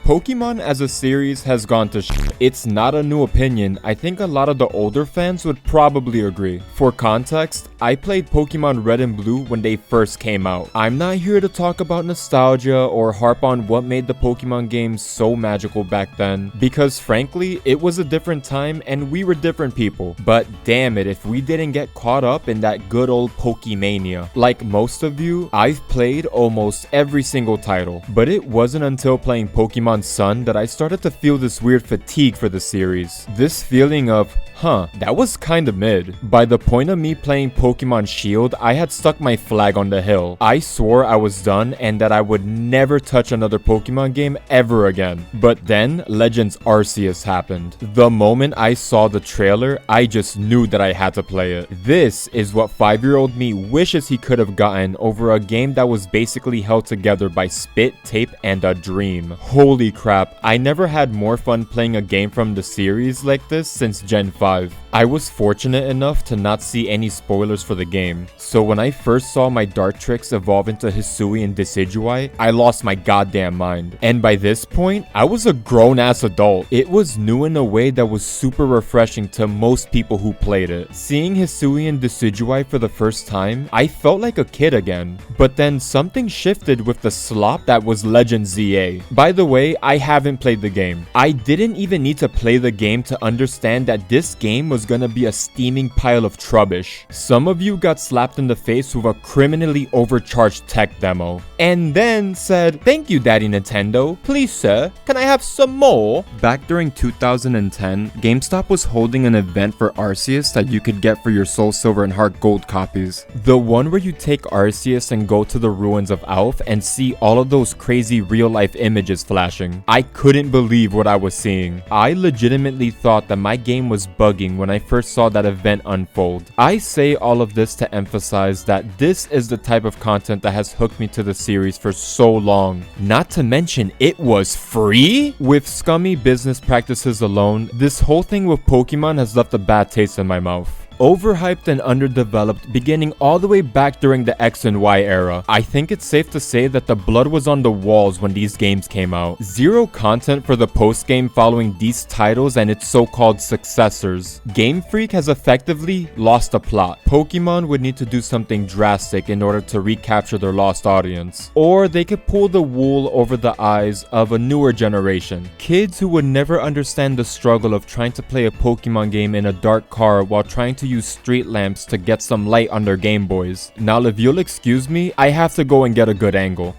Pokemon as a series has gone to shit. It's not a new opinion. I think a lot of the older fans would probably agree. For context, I played Pokemon Red and Blue when they first came out. I'm not here to talk about nostalgia or harp on what made the Pokemon games so magical back then, because frankly, it was a different time and we were different people. But damn it if we didn't get caught up in that good old Pokemania. Like most of you, I've played almost every single title, but it wasn't until playing Pokemon Sun that I started to feel this weird fatigue for the series. This feeling of, that was kinda mid. By the point of me playing Pokemon Shield, I had stuck my flag on the hill. I swore I was done and that I would never touch another Pokemon game ever again. But then, Legends Arceus happened. The moment I saw the trailer, I just knew that I had to play it. This is what 5-year-old me wishes he could have gotten over a game that was basically held together by spit, tape, and a dream. Holy crap, I never had more fun playing a game from the series like this since Gen 5. I was fortunate enough to not see any spoilers for the game, so when I first saw my Dartrix evolve into Hisui and Decidueye, I lost my goddamn mind. And by this point, I was a grown-ass adult. It was new in a way that was super refreshing to most people who played it. Seeing Hisui and Decidueye for the first time, I felt like a kid again. But then something shifted with the slop that was Legend ZA. By the way, I haven't played the game. I didn't even need to play the game to understand that this game was gonna be a steaming pile of trubbish. Some of you got slapped in the face with a criminally overcharged tech demo, and then said, "Thank you, Daddy Nintendo. Please, sir, can I have some more?" Back during 2010, GameStop was holding an event for Arceus that you could get for your Soul Silver and Heart Gold copies. The one where you take Arceus and go to the ruins of Alph and see all of those crazy real-life images flashing. I couldn't believe what I was seeing. I legitimately thought that my game was bugging when I first saw that event unfold. I say all of this to emphasize that this is the type of content that has hooked me to the series for so long. Not to mention, it was free? With scummy business practices alone, this whole thing with Pokemon has left a bad taste in my mouth. Overhyped and underdeveloped beginning all the way back during the X and Y era. I think it's safe to say that the blood was on the walls when these games came out. Zero content for the post-game following these titles and its so-called successors. Game Freak has effectively lost a plot. Pokemon would need to do something drastic in order to recapture their lost audience. Or they could pull the wool over the eyes of a newer generation. Kids who would never understand the struggle of trying to play a Pokemon game in a dark car while trying to use street lamps to get some light on their Game Boys. Now if you'll excuse me, I have to go and get a good angle.